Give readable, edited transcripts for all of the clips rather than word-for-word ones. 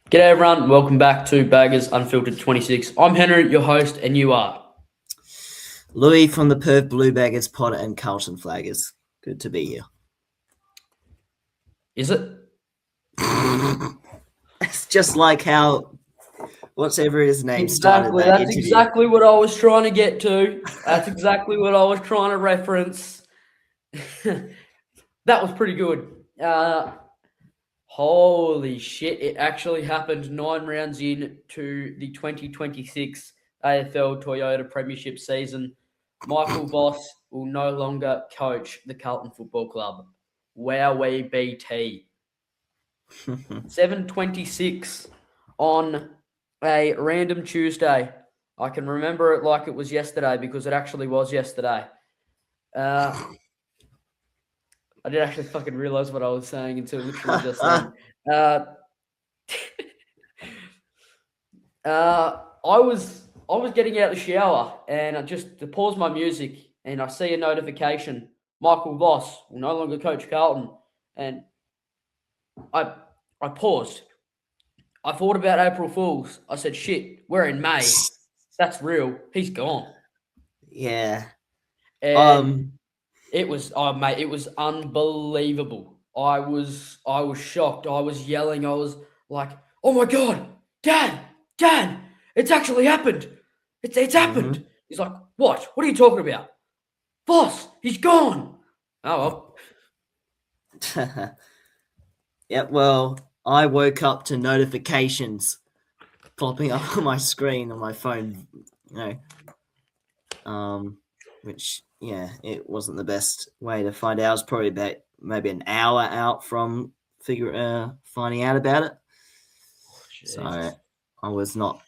G'day everyone, welcome back to Baggers Unfiltered 26. I'm Henry, your host, and you are. Louis from the Perth Blue Baggers Pod and Carlton Flaggers. Good to be here. Is it? It's just like how whatever his name started Exactly, that that's interview. exactly what I was trying to get to. That's exactly what I was trying to reference. That was pretty good. Holy shit, it actually happened 9 rounds in to the 2026 AFL Toyota Premiership season. Michael Voss will no longer coach the Carlton Football Club. Wowee BT. 7:26 on a random Tuesday. I can remember it like it was yesterday because it actually was yesterday. I didn't actually fucking realize what I was saying until literally just then. I was getting out of the shower and I just to pause my music and I see a notification. Michael Voss will no longer coach Carlton, and I paused. I thought about April Fools. I said, "Shit, we're in May. That's real. He's gone." Yeah. And it was, oh mate, it was unbelievable. I was shocked. I was yelling. I was like, "Oh my god, Dad, it's actually happened. It's happened." He's like, "What? What are you talking about?" "Boss, he's gone." Oh well. Yeah, well, I woke up to notifications popping up on my screen on my phone, which it wasn't the best way to find out. I was probably about maybe an hour out from finding out about it. So I was not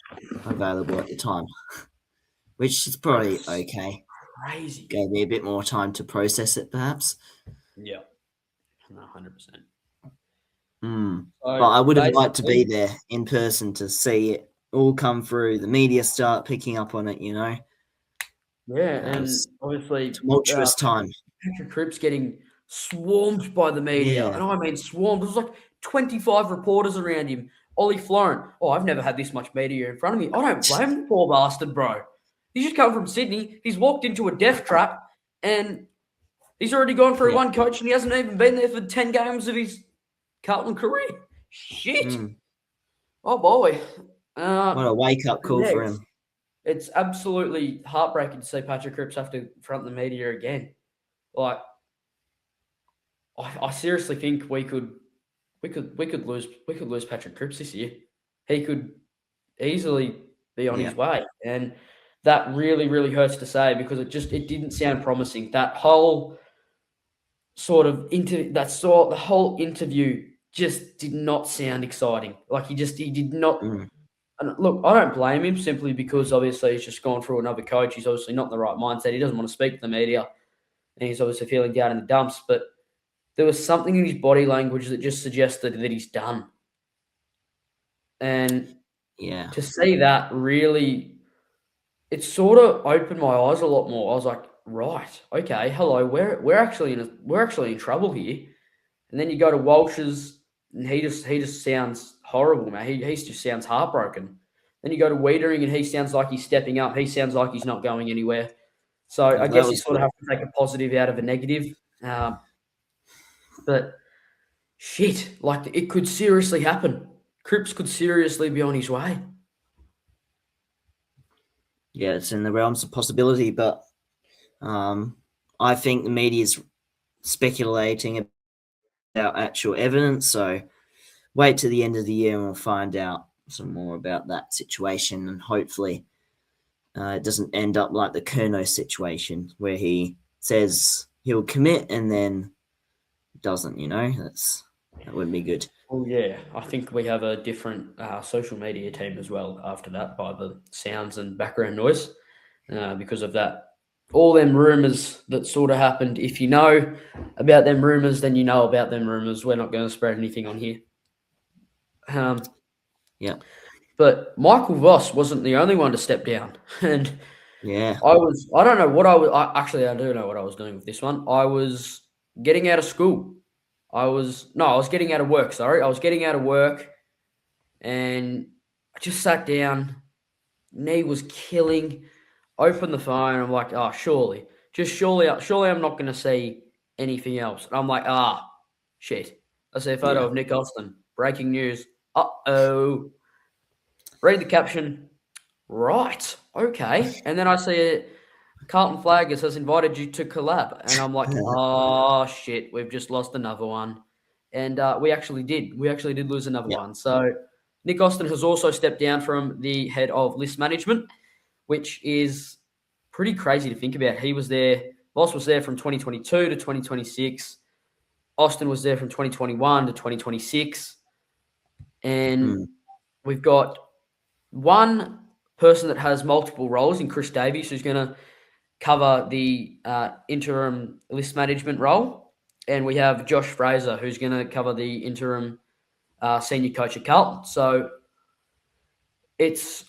available at the time, which is probably okay. Crazy. Gave me a bit more time to process it, perhaps. Yeah, 100%. But I would have liked to be there in person to see it all come through. The media start picking up on it, Yeah, and obviously tumultuous time. Patrick Cripps getting swarmed by the media, Yeah. and I mean swarmed. There was like 25 reporters around him. Ollie Florent, oh, I've never had this much media in front of me. I don't blame the poor bastard, bro. He's just come from Sydney. He's walked into a death trap, and he's already gone through one coach, and he hasn't even been there for 10 games of his Carlton career. Shit. Oh, boy. What a wake-up call for him. It's absolutely heartbreaking to see Patrick Cripps have to front the media again. Like, I seriously think we could lose Patrick Cripps this year. He could easily be on his way, and that really, really hurts to say because it didn't sound promising. That whole sort of the whole interview just did not sound exciting. Like he did not. And look, I don't blame him simply because obviously he's just gone through another coach. He's obviously not in the right mindset. He doesn't want to speak to the media, and he's obviously feeling down in the dumps. But there was something in his body language that just suggested that he's done. And to see that really, it sort of opened my eyes a lot more. I was like, right, okay, hello, we're actually in trouble here. And then you go to Walsh's, and he just sounds horrible, man. He just sounds heartbroken. Then you go to Wiedering, and he sounds like he's stepping up. He sounds like he's not going anywhere. So I guess you sort of have to take a positive out of a negative. But shit, like it could seriously happen. Cripps could seriously be on his way. Yeah, it's in the realms of possibility, but I think the media is speculating about actual evidence. So wait to the end of the year and we'll find out some more about that situation, and hopefully it doesn't end up like the Kerno situation where he says he'll commit and then doesn't. That wouldn't be good. Oh yeah, I think we have a different social media team as well after that by the sounds and background noise because of that. All them rumours that sort of happened. If you know about them rumours, then you know about them rumours. We're not going to spread anything on here. Yeah. But Michael Voss wasn't the only one to step down. And yeah, I don't know what I was, I do know what I was doing with this one. I was getting out of school. I was getting out of work, sorry. I was getting out of work and I just sat down. Knee was killing. Opened the phone. I'm like, oh, surely I'm not going to see anything else. And I'm like, shit. I see a photo Yeah. of Nick Austin. Breaking news. Uh-oh. Read the caption. Right. Okay. And then I see Carlton Flaggers has invited you to collab. And I'm like, oh, shit. We've just lost another one. And we actually did. We actually did lose another Yeah. one. So Nick Austin has also stepped down from the head of list management, which is pretty crazy to think about. He was there, Voss was there from 2022 to 2026. Austin was there from 2021 to 2026. And Mm. we've got one person that has multiple roles in Chris Davies, who's going to cover the interim list management role. And we have Josh Fraser, who's going to cover the interim senior coach at Carlton. So it's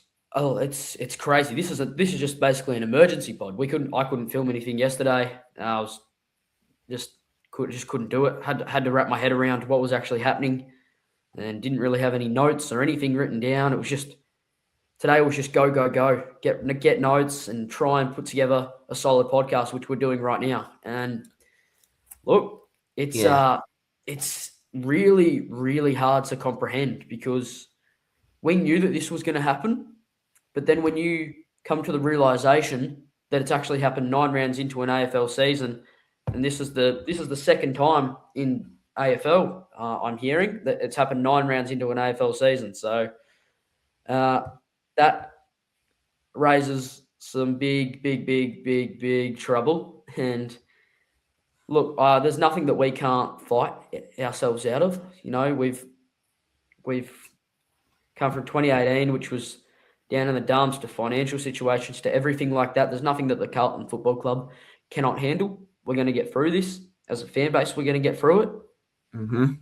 crazy. This is just basically an emergency pod. I couldn't film anything yesterday. I was couldn't do it. Had to wrap my head around what was actually happening, and didn't really have any notes or anything written down. It was just today was just go, get notes and try and put together a solid podcast, which we're doing right now. And look, Yeah. it's really really hard to comprehend because we knew that this was going to happen. But then when you come to the realization that it's actually happened 9 rounds into an AFL season, and this is the second time in AFL I'm hearing that it's happened 9 rounds into an AFL season. So uh, that raises some big trouble. And look, there's nothing that we can't fight ourselves out of. You know, we've come from 2018, which was down in the dumps, to financial situations, to everything like that. There's nothing that the Carlton Football Club cannot handle. We're going to get through this as a fan base. We're going to get through it. Mm-hmm.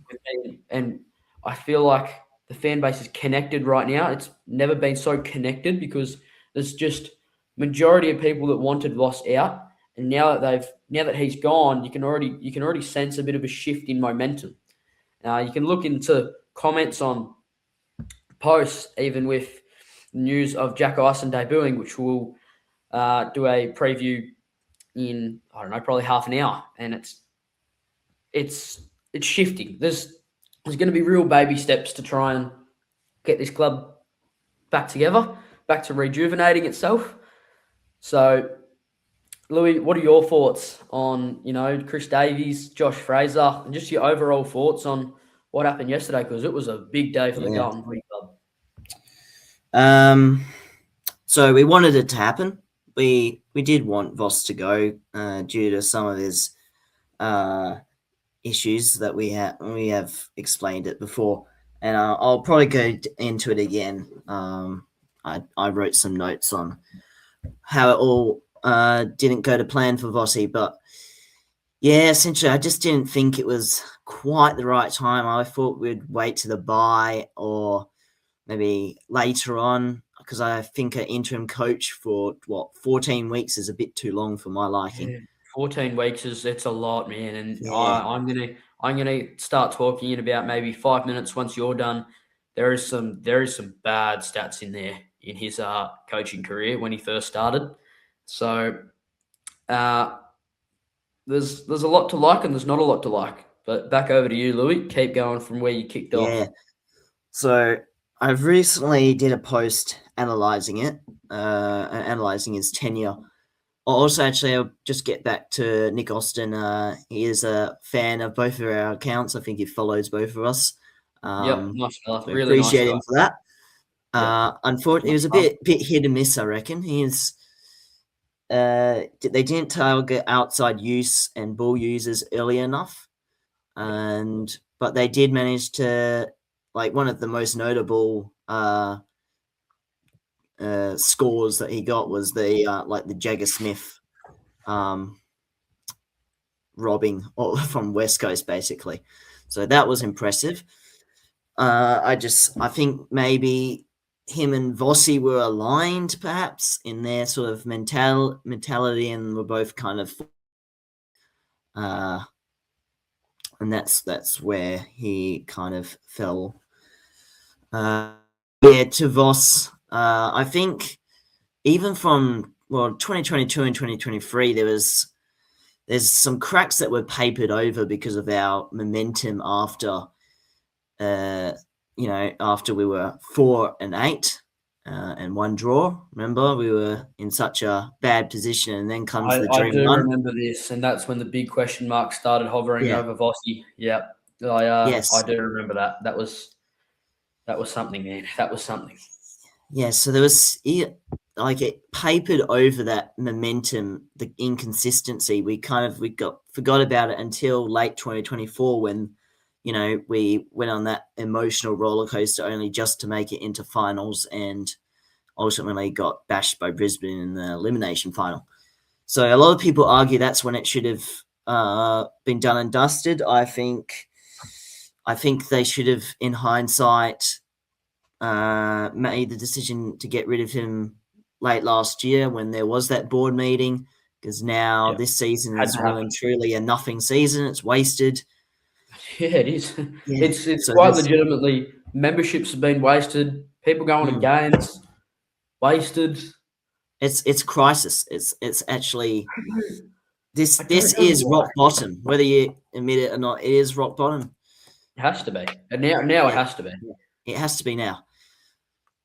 And I feel like the fan base is connected right now. It's never been so connected because there's just majority of people that wanted Voss out, and now that he's gone, you can already sense a bit of a shift in momentum. You can look into comments on posts, even with news of Jack Ison debuting, which we'll do a preview in, I don't know, probably half an hour, and it's shifting. There's going to be real baby steps to try and get this club back together, back to rejuvenating itself. So, Louis, what are your thoughts on Chris Davies, Josh Fraser, and just your overall thoughts on what happened yesterday? Because it was a big day for the Yeah. Carlton Footy Club. So we wanted it to happen. We did want Voss to go due to some of his issues that we have explained it before, and I'll probably go into it again. I wrote some notes on how it all didn't go to plan for Vossi, but yeah, essentially I just didn't think it was quite the right time. I thought we'd wait to the bye or maybe later on, because I think an interim coach for 14 weeks is a bit too long for my liking. Yeah, 14 weeks it's a lot, man. And Yeah. I'm gonna start talking in about maybe 5 minutes once you're done. There is some bad stats in there in his coaching career when he first started. So uh, there's a lot to like and there's not a lot to like. But back over to you, Louis. Keep going from where you kicked off. Yeah. So I've recently did a post analyzing it, analyzing his tenure. Also, actually, I'll just get back to Nick Austin. He is a fan of both of our accounts. I think he follows both of us. Yep, nice fella. So Really nice appreciate guy. him for that. Yep. Unfortunately, it was a bit hit and miss, I reckon. They didn't target outside use and ball users early enough, but they did manage to, like, one of the most notable scores that he got was the Jagger Smith robbing from West Coast, basically. So that was impressive. I think maybe him and Vossi were aligned, perhaps, in their sort of mentality, and were both kind of, and that's where he kind of fell To Voss, I think even from 2022 and 2023, there's some cracks that were papered over because of our momentum after after we were 4-8 and one draw. Remember, we were in such a bad position, and then comes the I dream do run. remember this, and that's when the big question mark started hovering Yeah. over Vossi. Yeah, Yes. I do remember that. That was something, man. That was something. Yeah. So there was like it papered over that momentum, the inconsistency. We forgot about it until late 2024 when we went on that emotional roller coaster only just to make it into finals and ultimately got bashed by Brisbane in the elimination final. So a lot of people argue that's when it should have been done and dusted. I think they should have, in hindsight, made the decision to get rid of him late last year when there was that board meeting, because now this season is well and truly a nothing season. It's wasted. Yeah, it is. Yeah. It's So quite legitimately, memberships have been wasted. People going to games, wasted. It's crisis. It's actually this I don't know is why. rock bottom. Whether you admit it or not, it is rock bottom. It has to be. And now it Yeah, has to be. it has to be now.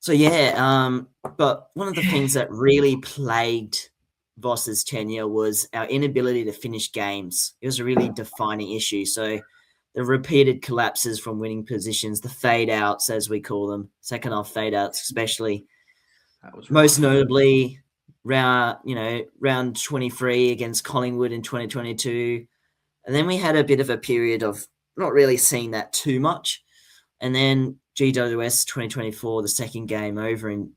So yeah, but one of the things that really plagued Voss's tenure was our inability to finish games. It was a really defining issue. So the repeated collapses from winning positions, the fade outs, as we call them, second half fade outs, especially. That was Most rough. notably, round 23 against Collingwood in 2022. And then we had a bit of a period of not really seeing that too much. And then GWS 2024, the second game over in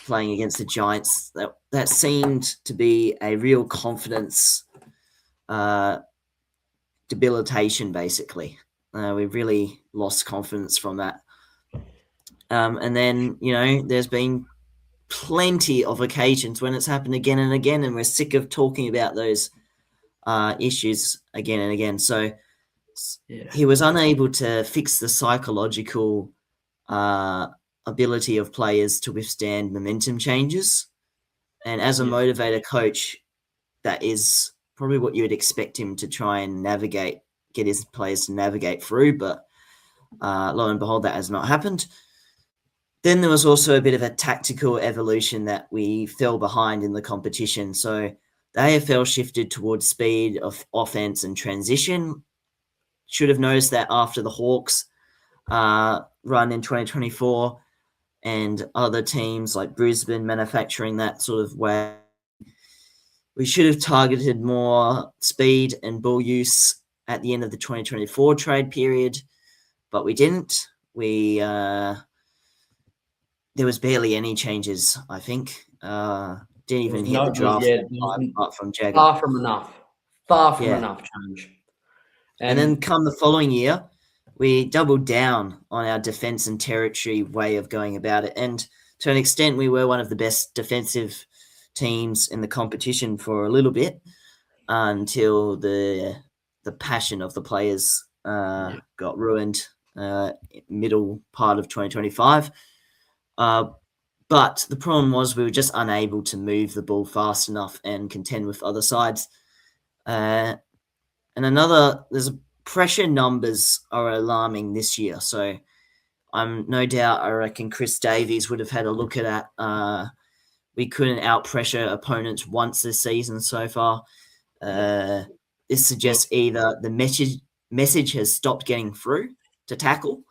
playing against the Giants, that seemed to be a real confidence debilitation, basically. We really lost confidence from that. And then, there's been plenty of occasions when it's happened again and again, and we're sick of talking about those issues again and again. So he was unable to fix the psychological ability of players to withstand momentum changes. And as a motivator coach, that is probably what you would expect him to try and get his players to navigate through. But lo and behold, that has not happened. Then there was also a bit of a tactical evolution that we fell behind in the competition. So the AFL shifted towards speed of offense and transition. Should have noticed that after the Hawks run in 2024 and other teams like Brisbane manufacturing that sort of way. We should have targeted more speed and ball use at the end of the 2024 trade period, but we didn't. There was barely any changes, I think. Didn't even hit the draft apart from Jagger. Far from enough. Far from enough change. And then come the following year, we doubled down on our defense and territory way of going about it. And to an extent, we were one of the best defensive teams in the competition for a little bit until the passion of the players got ruined middle part of 2025. But the problem was we were just unable to move the ball fast enough and contend with other sides. And there's pressure numbers are alarming this year. So I'm no doubt, I reckon Chris Davies would have had a look at that. We couldn't out pressure opponents once this season so far. This suggests either the message has stopped getting through to tackle,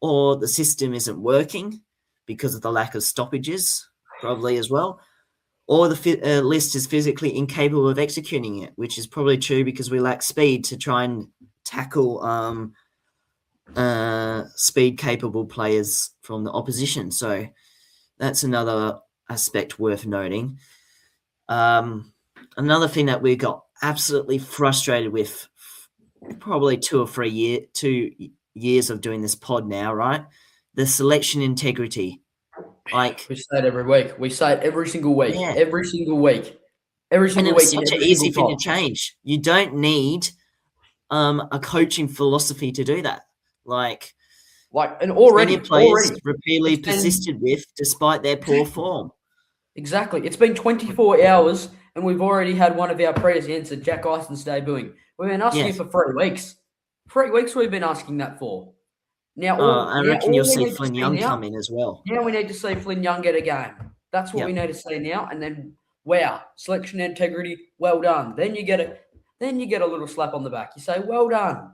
or the system isn't working because of the lack of stoppages, probably as well, or the list is physically incapable of executing it, which is probably true because we lack speed to try and tackle speed-capable players from the opposition. So that's another aspect worth noting. Another thing that we got absolutely frustrated with, probably 2 or 3 years of doing this pod now, right? The selection integrity. We say it every week. We say it every single week. Yeah. Every single week. Every single and it week. was such an easy thing to change. You don't need a coaching philosophy to do that. Like, And Senior players already, repeatedly it's been persisted with despite their poor form. exactly. It's been 24 hours, and we've already had one of our presidents at Jack Ison's debuting. We've been asking Yes. it for 3 weeks. 3 weeks we've been asking that for. I reckon you'll All we see need to Flynn see Young come in as well. now we need to see Flynn Young get a game. That's what we Yep. need to see now. And then, wow, selection integrity, well done. Then you get a little slap on the back. You say, well done.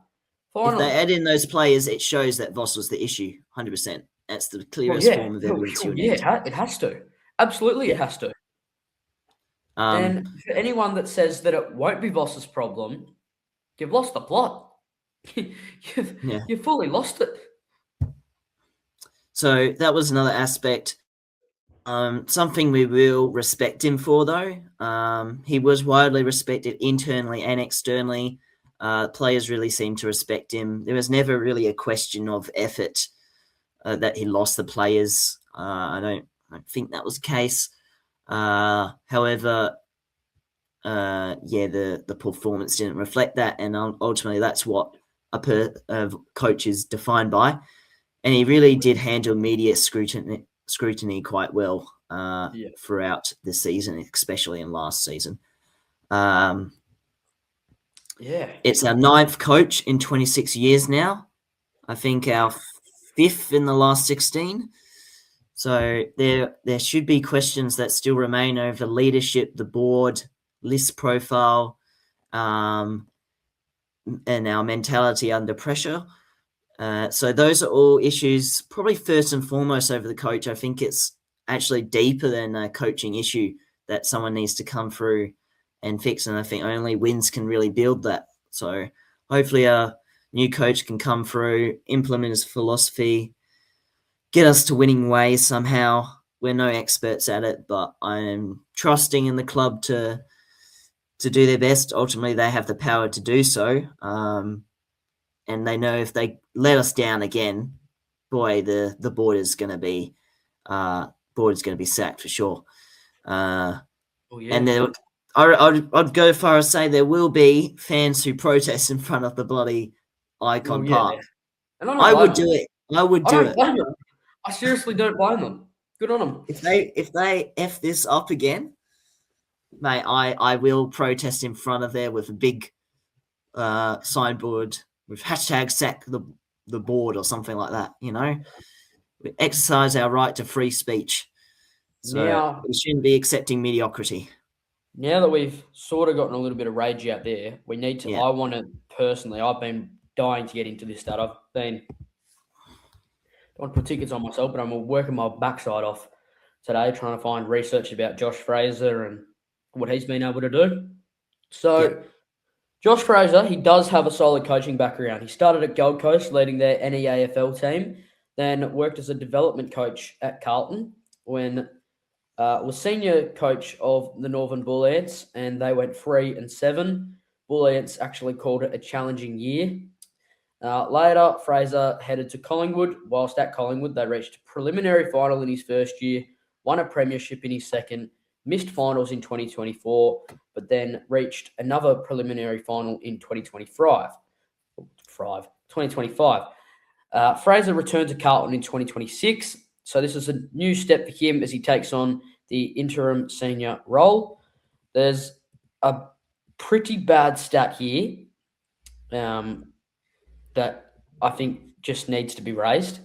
If they Finally. add in those players, it shows that Voss was the issue, 100%. That's the clearest form of evidence you need. It has to. Absolutely, Yeah. it has to. Um, And for anyone that says that it won't be Voss's problem, you've lost the plot. yeah. You've fully lost it. So that was another aspect. Something we will respect him for, though. He was widely respected internally and externally. Players really seemed to respect him. There was never really a question of effort that he lost the players. I don't think that was the case. However, the performance didn't reflect that, and ultimately that's what a coach is defined by. And he really did handle media scrutiny quite well throughout the season, especially in last season. It's our 9th coach in 26 years now. I think our 5th in the last 16. So there should be questions that still remain over leadership, the board, list profile, and our mentality under pressure. So those are all issues, probably first and foremost over the coach. I think it's actually deeper than a coaching issue that someone needs to come through and fix. And I think only wins can really build that. So hopefully a new coach can come through, implement his philosophy, get us to winning ways somehow. We're no experts at it, but I'm trusting in the club to do their best. Ultimately, they have the power to do so. And they know if they let us down again, boy, the board is going to be sacked for sure. And I'd go as far as say there will be fans who protest in front of the bloody Icon Park. And I would do it. I would do it. Blame them. I seriously don't blame them. Good on them. If they f this up again, mate, I will protest in front of there with a big signboard with hashtag sack the board or something like that. We exercise our right to free speech. So we shouldn't be accepting mediocrity. Now that we've sort of gotten a little bit of rage out there, we need to. Yeah. I want to personally. I've been dying to get into this. Don't want to put tickets on myself, but I'm working my backside off today trying to find research about Josh Fraser and what he's been able to do. So, Josh Fraser, he does have a solid coaching background. He started at Gold Coast, leading their NEAFL team, then worked as a development coach at Carlton when was senior coach of the Northern Bull Ants, and they went 3-7. Bull Ants actually called it a challenging year. Later, Fraser headed to Collingwood. Whilst at Collingwood, they reached a preliminary final in his first year, won a premiership in his second, missed finals in 2024, but then reached another preliminary final in 2025. Fraser returned to Carlton in 2026. So this is a new step for him as he takes on the interim senior role. There's a pretty bad stat here that I think just needs to be raised.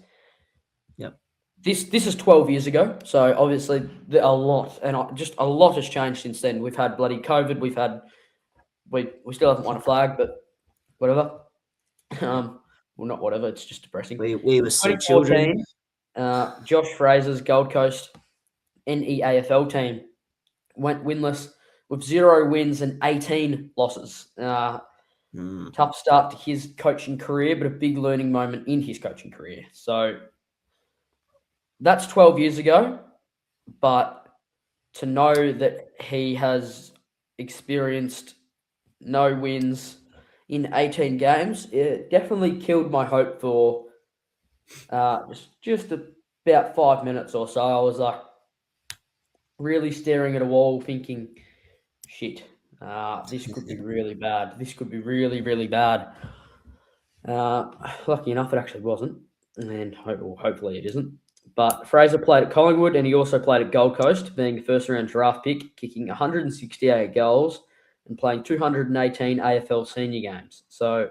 Yep. This is 12 years ago, so obviously a lot has changed since then. We've had bloody COVID. We still haven't won a flag, but whatever. Well, not whatever. It's just depressing. We were still children. Josh Fraser's Gold Coast NEAFL team went winless with 0 wins and 18 losses. Tough start to his coaching career, but a big learning moment in his coaching career. So that's 12 years ago, but to know that he has experienced no wins in 18 games, it definitely killed my hope for just about 5 minutes or so. I was like really staring at a wall thinking, shit, this could be really bad. This could be really, really bad. Lucky enough, it actually wasn't. and hopefully it isn't. But Fraser played at Collingwood, and he also played at Gold Coast, being a first-round draft pick, kicking 168 goals and playing 218 AFL senior games. So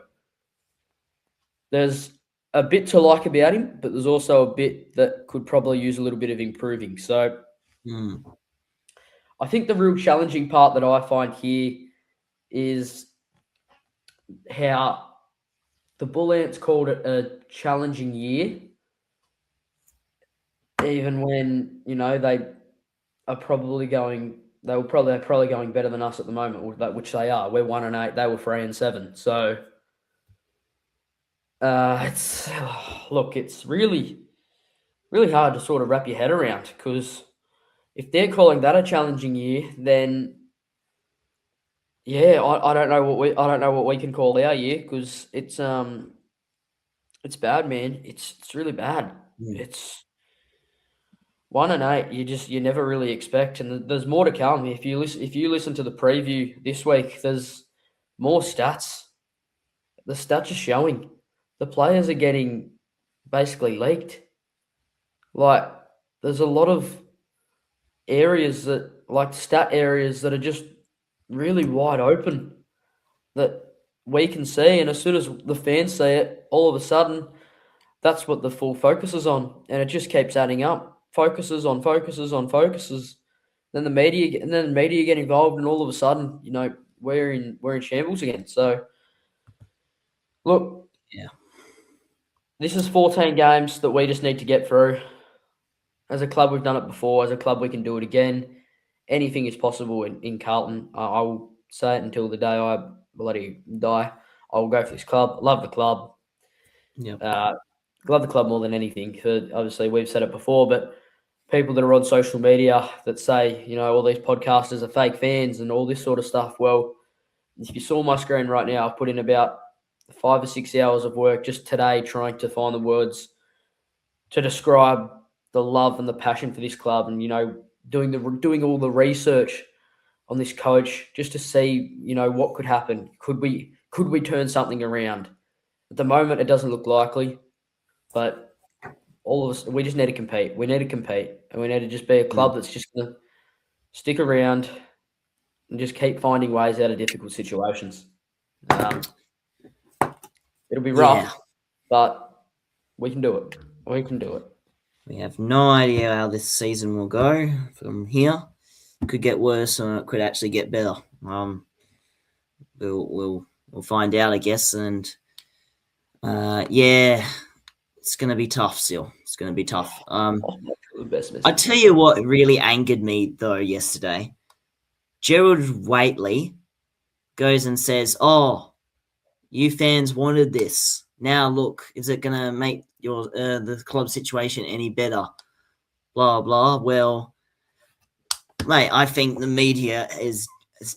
there's a bit to like about him, but there's also a bit that could probably use a little bit of improving. So I think the real challenging part that I find here is how the Bull Ants called it a challenging year, even when they are probably going. They're probably going better than us at the moment, which they are. We're 1-8. They were 3-7. So it's look, it's really really hard to sort of wrap your head around, because if they're calling that a challenging year, then yeah, I don't know what we can call our year, because it's bad, man. It's really bad. It's 1-8. You never really expect, and there's more to come. If you listen to the preview this week, there's more stats. The stats are showing the players are getting basically leaked. Like, there's a lot of areas stat areas that are just really wide open that we can see, and as soon as the fans see it, all of a sudden, that's what the full focus is on, and it just keeps adding up. Focuses on focuses on focuses. Then the media get involved, and all of a sudden, we're in shambles again. So, look, Yeah. this is 14 games that we just need to get through. As a club, we've done it before. As a club, we can do it again. Anything is possible in Carlton. I will say it until the day I bloody die. I will go for this club. Love the club. Yep. Love the club more than anything. Obviously, we've said it before, but people that are on social media that say, all these podcasters are fake fans and all this sort of stuff. Well, if you saw my screen right now, I've put in about 5 or 6 hours of work just today trying to find the words to describe the love and the passion for this club, and doing all the research on this coach just to see what could happen. Could we turn something around? At the moment, it doesn't look likely, but all of us, we just need to compete. We need to compete, and we need to just be a club that's just going to stick around and just keep finding ways out of difficult situations. It'll be rough, Yeah. but we can do it. We can do it. We have no idea how this season will go from here. It could get worse, or it could actually get better. We'll find out, I guess. And yeah, it's going to be tough. Still, it's going to be tough. I tell you what really angered me though yesterday. Gerald Whateley goes and says, "Oh, you fans wanted this. Now look, is it going to make your the club situation any better?" Blah blah. Well, mate, I think the media has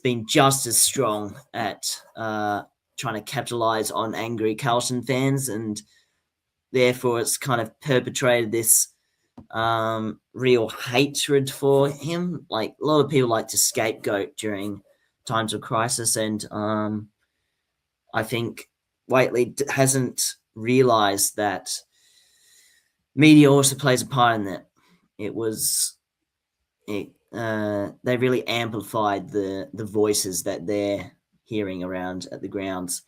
been just as strong at trying to capitalize on angry Carlton fans, and therefore it's kind of perpetrated this real hatred for him. Like, a lot of people like to scapegoat during times of crisis, and I think Whateley hasn't realized that media also plays a part in that. They really amplified the voices that they're hearing around at the grounds.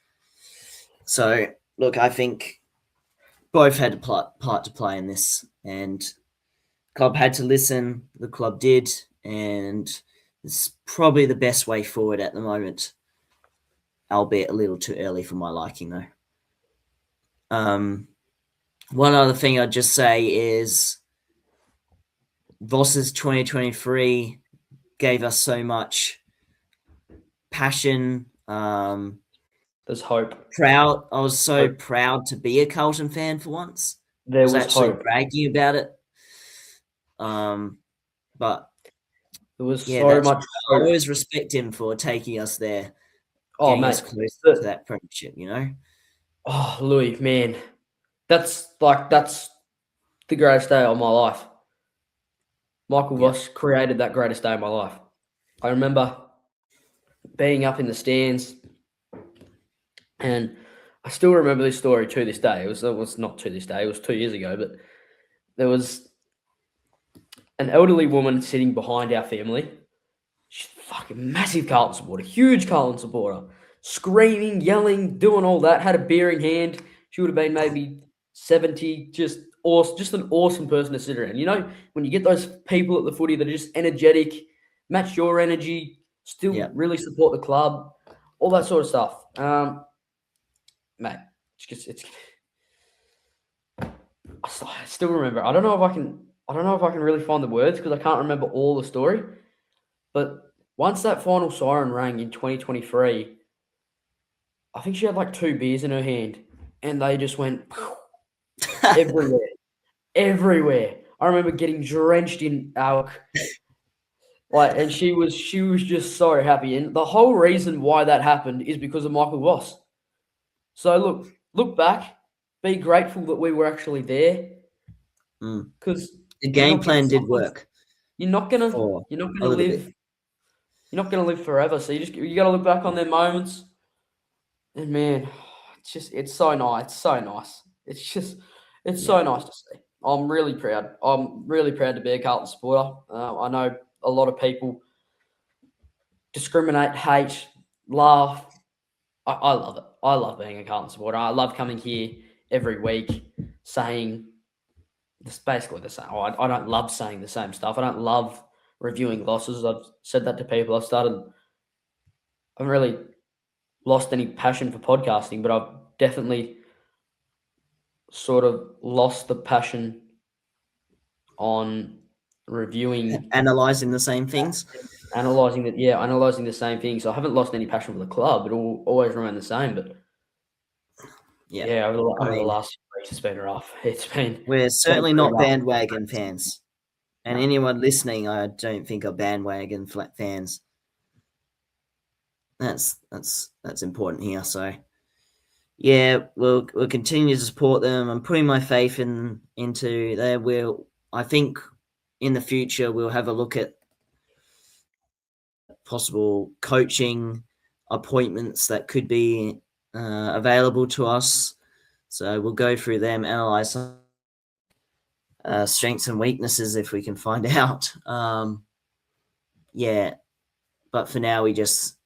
So, look, I think both had a part to play in this, and club had to listen. The club did, and it's probably the best way forward at the moment, albeit a little too early for my liking, though. One other thing I'd just say is Voss's 2023 gave us so much passion. There's hope. Proud. I was so proud to be a Carlton fan for once. There was actually hope. bragging about it. But there was so much hope. I always respect him for taking us there, getting us close to that premiership. Oh, Louis, man, that's the greatest day of my life. Michael Voss created that greatest day of my life. I remember being up in the stands, and I still remember this story to this day. It was not to this day. It was 2 years ago, but there was an elderly woman sitting behind our family. She's a fucking massive Carlton supporter, huge Carlton supporter, screaming, yelling, doing all that. Had a beer in hand. She would have been maybe 70. Just awesome, just an awesome person to sit around. You know, when you get those people at the footy that are just energetic, match your energy, still Yeah. really support the club, all that sort of stuff. Mate, it's. I still remember. I don't know if I can. I don't know if I can really find the words because I can't remember all the story. But once that final siren rang in 2023, I think she had like 2 beers in her hand, and they just went everywhere, everywhere. I remember getting drenched in alk, and she was just so happy. And the whole reason why that happened is because of Michael Voss. So look back, be grateful that we were actually there, because The you're game not gonna plan did work you're not gonna for you're not a gonna little live bit. you're not gonna live forever. So you got to look back on their moments. And man, it's so nice. It's so nice. It's Yeah. so nice to see. I'm really proud. I'm really proud to be a Carlton supporter. I know a lot of people discriminate, hate, laugh. I love it. I love being a Carlton supporter. I love coming here every week saying this basically the same. I don't love saying the same stuff. I don't love reviewing losses. I've said that to people. I haven't really lost any passion for podcasting, but I've definitely sort of lost the passion on reviewing, Analyzing the same things. analyzing the same thing. So I haven't lost any passion for the club. It will always remain the same. But Yeah. yeah, I over the mean, last few weeks, it's been rough. we're It's been certainly pretty not rough. bandwagon fans. And No, anyone listening, I don't think are bandwagon flat fans. That's important here. So yeah, we'll continue to support them. I'm putting my faith into there. I think in the future we'll have a look at possible coaching appointments that could be available to us. So we'll go through them, analyze strengths and weaknesses if we can find out. Yeah, but for now we just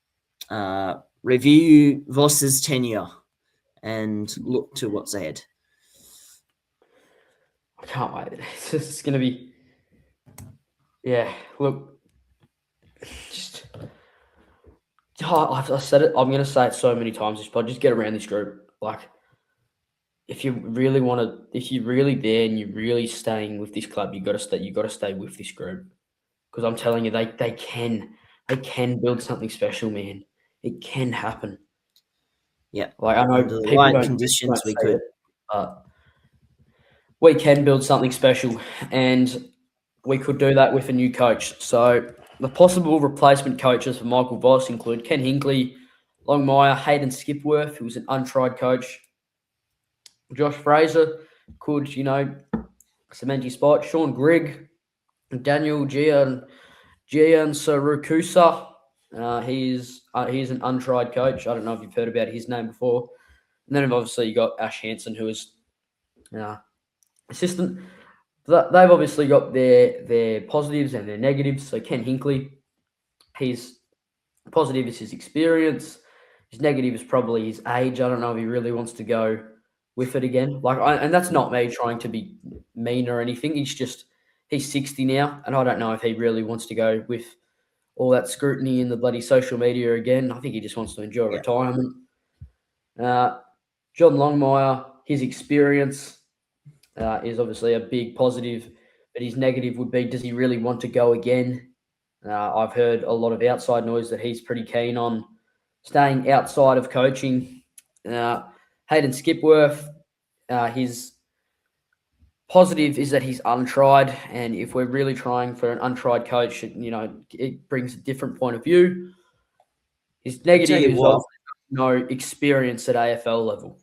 review Voss's tenure and look to what's ahead. I can't wait. It's going to be, yeah. Look, just I said it. I'm going to say it so many times. This pod. Just get around this group. Like, if you really want to, if you're really there and you're really staying with this club, you got to stay. You got to stay with this group, because I'm telling you, they can build something special, man. It can happen. Yeah, Like, I know under the people right don't conditions, we say it, could. but we can build something special, and we could do that with a new coach. So the possible replacement coaches for Michael Voss include Ken Hinkley, Longmire, Hayden Skipworth, who's an untried coach. Josh Fraser could, cement his spot. Sean Grigg, Daniel Gian Sarukusa. He's an untried coach. I don't know if you've heard about his name before. And then obviously you got Ash Hansen, who is assistant. They've obviously got their positives and their negatives. So Ken Hinkley, his positive is his experience. His negative is probably his age. I don't know if he really wants to go with it again. And that's not me trying to be mean or anything. He's 60 now, and I don't know if he really wants to go with all that scrutiny in the bloody social media again. I think he just wants to enjoy retirement. John Longmire, his experience is obviously a big positive, but his negative would be, does he really want to go again? I've heard a lot of outside noise that he's pretty keen on staying outside of coaching. Hayden Skipworth, his positive is that he's untried, and if we're really trying for an untried coach, it brings a different point of view. His I'll tell negative you is what, no experience at AFL level.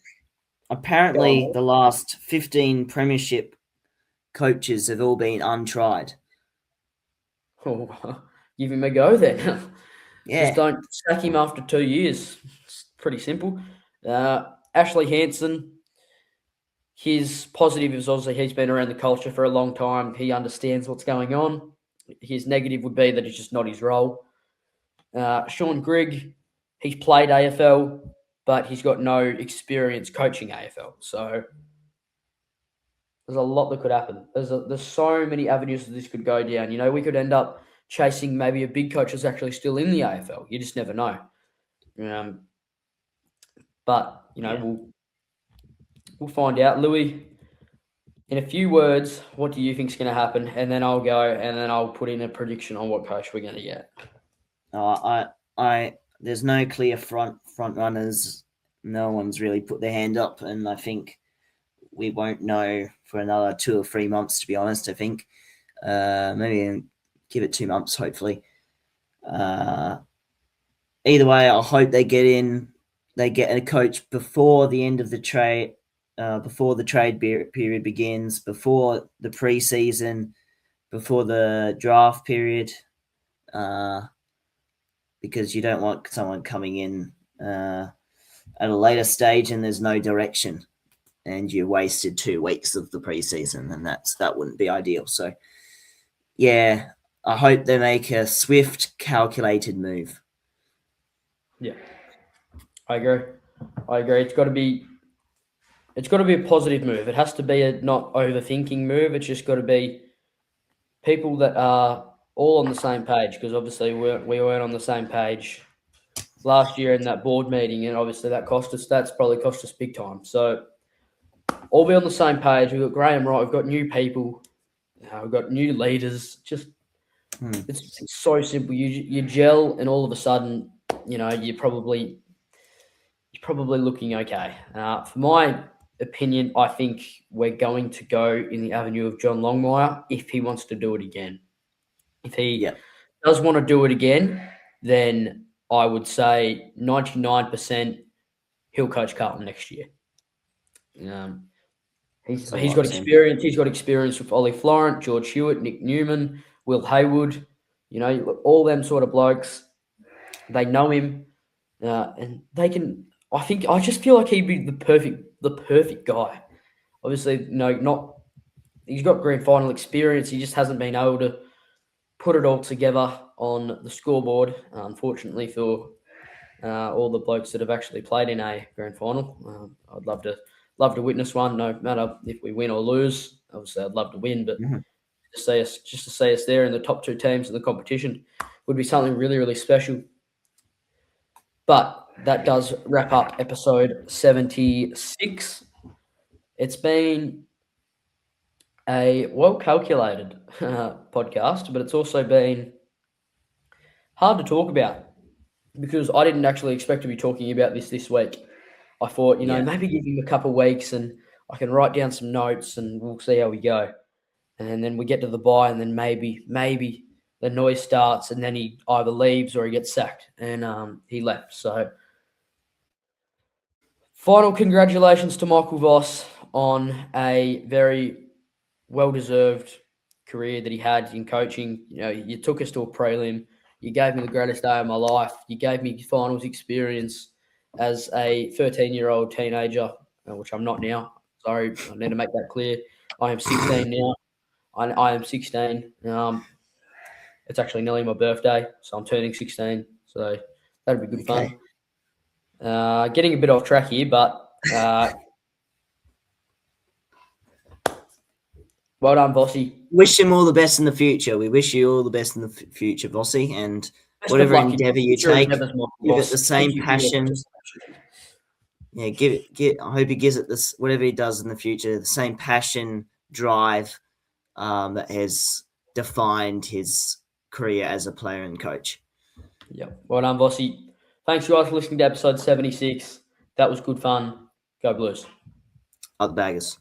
apparently the last 15 premiership coaches have all been untried. Oh, give him a go then. Yeah. Just don't sack him after 2 years. It's pretty simple. Ashley Hansen, his positive is obviously he's been around the culture for a long time. He understands what's going on. His negative would be that it's just not his role. Sean Grigg, he's played AFL, but he's got no experience coaching AFL. So there's a lot that could happen. There's so many avenues that this could go down. You know, we could end up chasing maybe a big coach that's actually still in the AFL. You just never know. But you know, we'll find out. Louis, in a few words, what do you think is going to happen? And then I'll go, and then I'll put in a prediction on what coach we're going to get. There's no clear front runners. No one's really put their hand up, and I think we won't know for another 2 or 3 months. To be honest, I think maybe give it 2 months, hopefully. Either way, I hope they get in. They get a coach before the end of the trade, before the trade period begins, before the preseason, before the draft period, because you don't want someone coming in at a later stage and there's no direction, and you wasted 2 weeks of the preseason, and that wouldn't be ideal. So, yeah, I hope they make a swift, calculated move. Yeah, I agree. It's got to be a positive move. It has to be a not overthinking move. It's just got to be people that are all on the same page, because obviously we weren't on the same page last year in that board meeting, and obviously that's probably cost us big time. So all be on the same page. We've got Graham Wright, we've got new people, we've got new leaders. Just it's so simple. You gel, and all of a sudden, you know, you're probably looking okay. For my opinion, I think we're going to go in the avenue of John Longmire if he wants to do it again. If he does want to do it again, then I would say 99% he'll coach Carlton next year. He's got experience. He's got experience with Ollie Florent, George Hewitt, Nick Newman, Will Haywood. You know, all them sort of blokes. They know him, and they can. I just feel like he'd be the perfect guy. Obviously, he's got grand final experience. He just hasn't been able to put it all together on the scoreboard, unfortunately, for all the blokes that have actually played in a grand final. I'd love to witness one, no matter if we win or lose. Obviously, I'd love to win, but to see us there in the top 2 teams in the competition would be something really, really special. But that does wrap up episode 76. It's been a well-calculated podcast, but it's also been hard to talk about because I didn't actually expect to be talking about this week. I thought, maybe give him a couple of weeks and I can write down some notes and we'll see how we go. And then we get to the bye, and then maybe the noise starts, and then he either leaves or he gets sacked. And he left. So final congratulations to Michael Voss on a very well-deserved career that he had in coaching. You know, you took us to a prelim. You gave me the greatest day of my life. You gave me finals experience as a 13-year-old teenager, which I'm not now. Sorry, I need to make that clear. I am 16 now. I am 16. It's actually nearly my birthday, so I'm turning 16. So that'll be good fun. Getting a bit off track here, but well done, Vossy. Wish him all the best in the future. We wish you all the best in the future, Vossy, and whatever endeavour you take, give it the same passion. Yeah, I hope he gives it this, whatever he does in the future, the same passion, drive that has defined his career as a player and coach. Yeah, well done, Vossy. Thanks, guys, for listening to episode 76. That was good fun. Go Blues. Up the Baggers.